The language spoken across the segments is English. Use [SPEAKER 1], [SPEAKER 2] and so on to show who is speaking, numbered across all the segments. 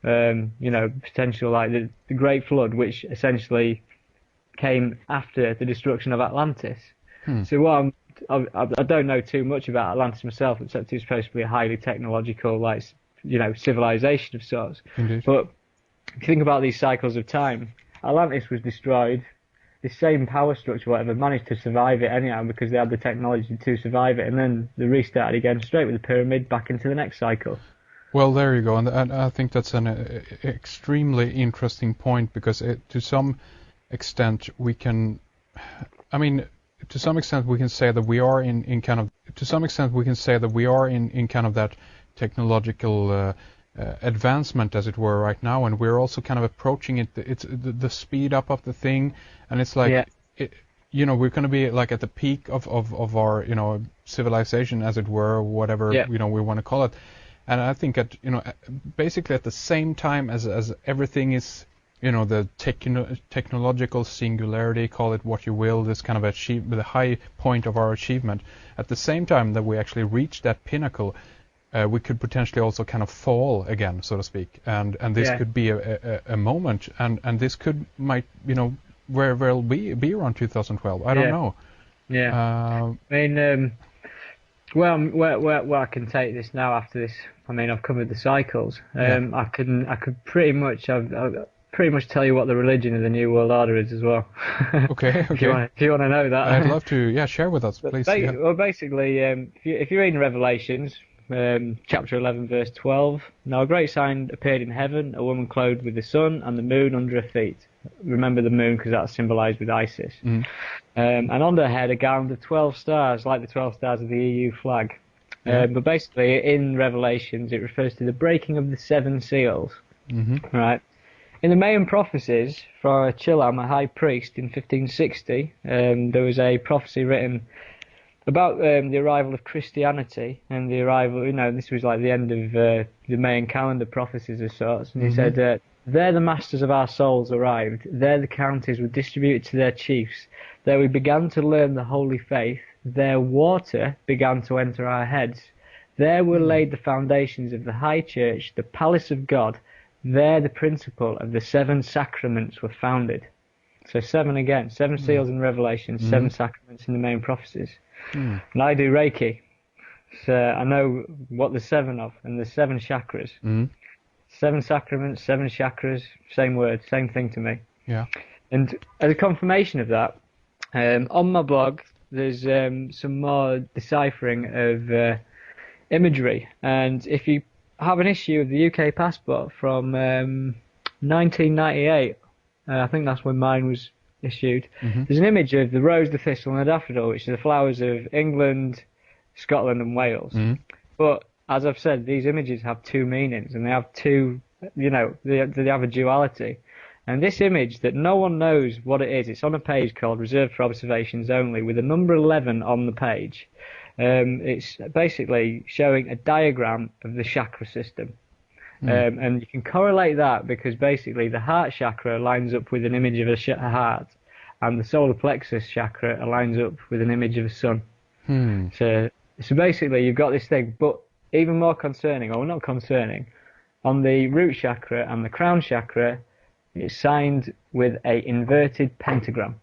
[SPEAKER 1] Potential like the Great Flood, which essentially came after the destruction of Atlantis. So I don't know too much about Atlantis myself, except it's supposed to be a highly technological, civilization of sorts.
[SPEAKER 2] Indeed.
[SPEAKER 1] But if you think about these cycles of time, Atlantis was destroyed. The same power structure, whatever, managed to survive it anyhow because they had the technology to survive it, and then they restarted again straight with the pyramid back into the next cycle.
[SPEAKER 2] Well, there you go, and I think that's an extremely interesting point because to some extent we can, to some extent we can say that we are in kind of that technological advancement, as it were, right now, and we're also kind of approaching it. It's the speed up of the thing, and it's like, we're going to be like at the peak of our civilization, as it were, or whatever we want to call it. And I think basically at the same time as everything is, the technological singularity, call it what you will, this kind of the high point of our achievement. At the same time that we actually reach that pinnacle, we could potentially also kind of fall again, so to speak. And this could be a moment, and this might where we'll be around 2012. I don't know.
[SPEAKER 1] Yeah. Where I can take this now after this. I've covered the cycles. I could pretty much tell you what the religion of the New World Order is as well.
[SPEAKER 2] Okay.
[SPEAKER 1] If you want to know that,
[SPEAKER 2] I'd love to. Yeah, share with us, please.
[SPEAKER 1] Well, basically, if you're reading Revelations, chapter 11, verse 12. Now a great sign appeared in heaven: a woman clothed with the sun and the moon under her feet. Remember the moon because that's symbolized with Isis. And on her head a garland of 12 stars, like the 12 stars of the EU flag. But basically, in Revelations, it refers to the breaking of the 7 seals. Right. In the Mayan prophecies for Chilam, a high priest, in 1560, there was a prophecy written about the arrival of Christianity and the arrival. This was like the end of the Mayan calendar prophecies of sorts. And he said, "There the masters of our souls arrived. There the counties were distributed to their chiefs. There we began to learn the holy faith. There water began to enter our heads. There were laid the foundations of the high church, the palace of God. There the principle of the 7 sacraments were founded." So 7 again, 7 seals in Revelation, 7 sacraments in the main prophecies. And I do Reiki, so I know what there's 7 of, and there's 7 chakras. 7 sacraments, 7 chakras, same word, same thing to me.
[SPEAKER 2] Yeah.
[SPEAKER 1] And as a confirmation of that, on my blog, there's some more deciphering of imagery. And if you have an issue of the UK passport from 1998, I think that's when mine was issued, there's an image of the rose, the thistle, and the daffodil, which are the flowers of England, Scotland, and Wales. But as I've said, these images have 2 meanings, and they have they have a duality. And this image that no one knows what it is, it's on a page called Reserved for Observations Only, with a number 11 on the page. It's basically showing a diagram of the chakra system. And you can correlate that because basically the heart chakra lines up with an image of a heart, and the solar plexus chakra aligns up with an image of a sun. So basically you've got this thing, but even more concerning, or not concerning, on the root chakra and the crown chakra, it's signed with a inverted pentagram.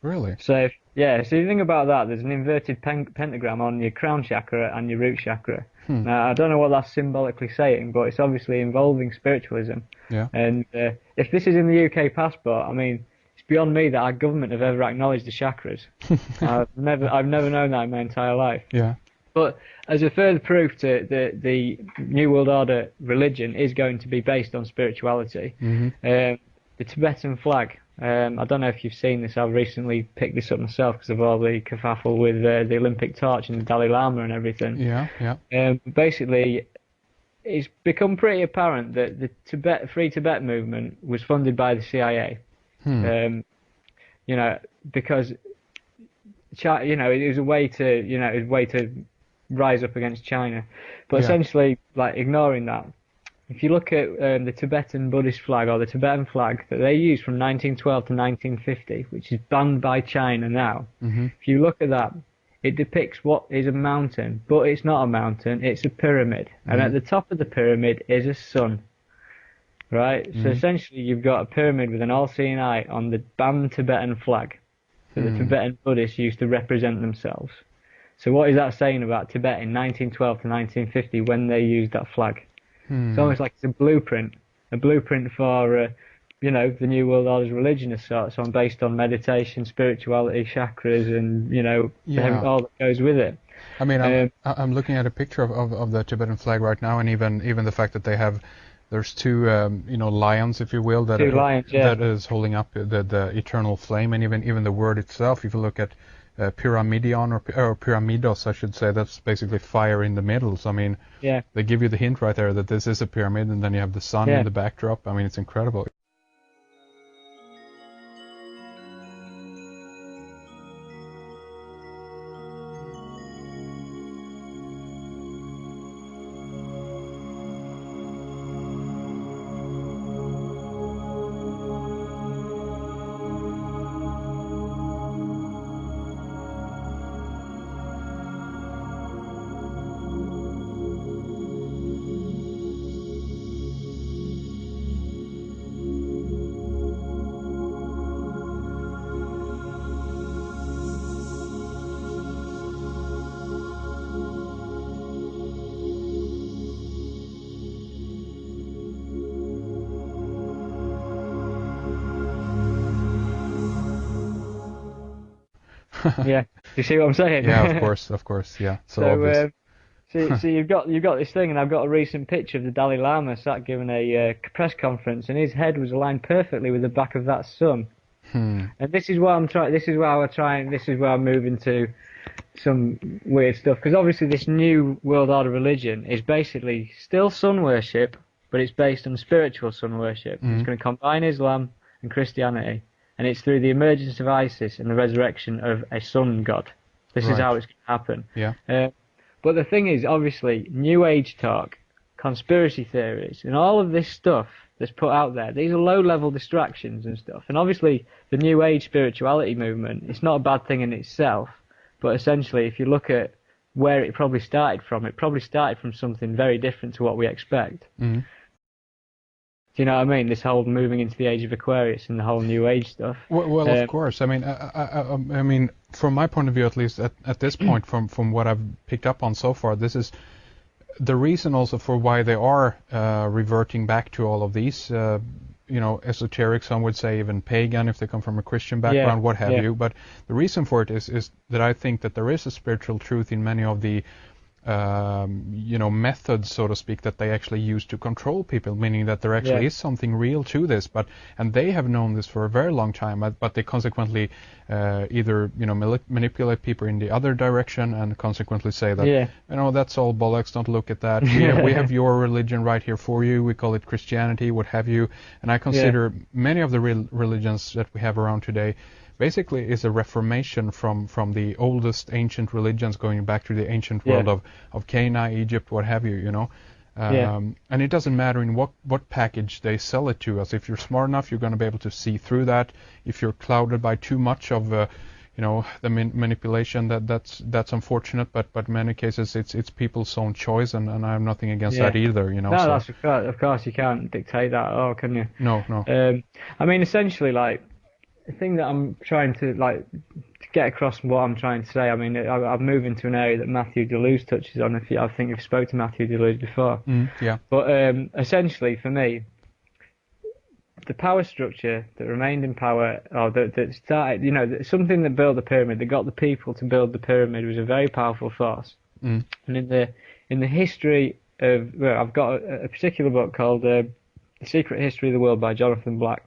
[SPEAKER 2] Really?
[SPEAKER 1] So you think about that, there's an inverted pentagram on your crown chakra and your root chakra. Now, I don't know what that's symbolically saying, but it's obviously involving spiritualism.
[SPEAKER 2] Yeah.
[SPEAKER 1] And if this is in the UK passport, it's beyond me that our government have ever acknowledged the chakras. I've never known that in my entire life.
[SPEAKER 2] Yeah.
[SPEAKER 1] But as a further proof to the New World Order religion is going to be based on spirituality, the Tibetan flag. I don't know if you've seen this. I've recently picked this up myself because of all the kerfuffle with the Olympic torch and the Dalai Lama and everything.
[SPEAKER 2] Yeah.
[SPEAKER 1] Basically, it's become pretty apparent that the Free Tibet movement was funded by the CIA. Because it was a way to rise up against China. But essentially, like, ignoring that, if you look at the Tibetan Buddhist flag, or the Tibetan flag that they used from 1912 to 1950, which is banned by China now, if you look at that, it depicts what is a mountain, but it's not a mountain, it's a pyramid. And at the top of the pyramid is a sun, right? So essentially you've got a pyramid with an all-seeing eye on the banned Tibetan flag that the Tibetan Buddhists used to represent themselves. So what is that saying about Tibet in 1912 to 1950 when they used that flag? It's almost like it's a blueprint for, you know, the New World Order's religion as such, based on meditation, spirituality, chakras, and, you know, all that goes with it.
[SPEAKER 2] I mean, I'm looking at a picture of the Tibetan flag right now, and even the fact that there's two, you know, lions, if you will, that is holding up the eternal flame, and even the word itself, if you look at pyramidion or pyramidos, I should say, that's basically fire in the middle. So I mean, they give you the hint right there that this is a pyramid, and then you have the sun in the backdrop. I mean, it's incredible.
[SPEAKER 1] Yeah, you see what I'm saying?
[SPEAKER 2] Yeah, of course, yeah. So
[SPEAKER 1] you've got this thing, and I've got a recent picture of the Dalai Lama sat giving a press conference, and his head was aligned perfectly with the back of that sun. And this is where I'm trying. This is where I'm moving to some weird stuff, because obviously this new world order religion is basically still sun worship, but it's based on spiritual sun worship. It's going to combine Islam and Christianity. And it's through the emergence of Isis and the resurrection of a sun god. This is how it's going to happen.
[SPEAKER 2] Yeah.
[SPEAKER 1] But the thing is, obviously, New Age talk, conspiracy theories, and all of this stuff that's put out there, these are low-level distractions and stuff. And obviously, the New Age spirituality movement, it's not a bad thing in itself. But essentially, if you look at where it probably started from something very different to what we expect. Do you know what I mean? This whole moving into the age of Aquarius and the whole New Age stuff.
[SPEAKER 2] Well, of course. I mean, from my point of view, at least at this point, from what I've picked up on so far, this is the reason also for why they are reverting back to all of these, you know, esoteric. Some would say even pagan if they come from a Christian background, what have you. But the reason for it is that I think that there is a spiritual truth in many of the you know, methods, so to speak, that they actually use to control people, meaning that there actually is something real to this, and they have known this for a very long time, but they consequently either, you know, manipulate people in the other direction, and consequently say that, you know, that's all bollocks, don't look at that, we have your religion right here for you, we call it Christianity, what have you. And I consider many of the religions that we have around today basically is a reformation from the oldest ancient religions, going back to the ancient world of Cana, Egypt, what have you, you know. And it doesn't matter in what package they sell it to us. If you're smart enough, you're going to be able to see through that. If you're clouded by too much of you know, the manipulation, that's unfortunate, but in many cases it's people's own choice, and I have nothing against that either, you know.
[SPEAKER 1] No, that's of course you can't dictate that, can you?
[SPEAKER 2] No.
[SPEAKER 1] I mean, essentially, like, the thing that I'm trying to get across what I'm trying to say, I mean, I'm moving to an area that Matthew Deleuze touches on. I think you've spoken to Matthew Deleuze before. But essentially, for me, the power structure that remained in power, or that started, you know, something that built the pyramid, that got the people to build the pyramid, was a very powerful force. And in the history of, well, I've got a particular book called The Secret History of the World by Jonathan Black.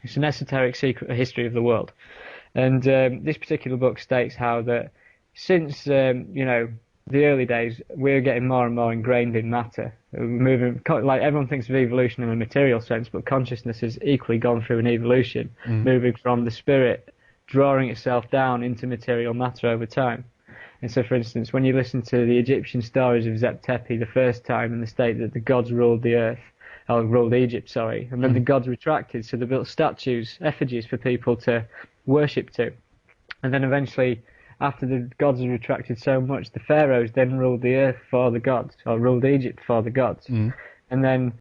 [SPEAKER 1] It's an esoteric secret history of the world. And this particular book states how that since, you know, the early days, we're getting more and more ingrained in matter. We're moving, like, everyone thinks of evolution in a material sense, but consciousness has equally gone through an evolution, moving from the spirit, drawing itself down into material matter over time. And so, for instance, when you listen to the Egyptian stories of Zeb Tepi the first time, and the state that the gods ruled the earth, ruled Egypt, sorry, and then the gods retracted, so they built statues, effigies for people to worship to. And then eventually, after the gods had retracted so much, the pharaohs then ruled the earth for the gods, or ruled Egypt for the gods. And then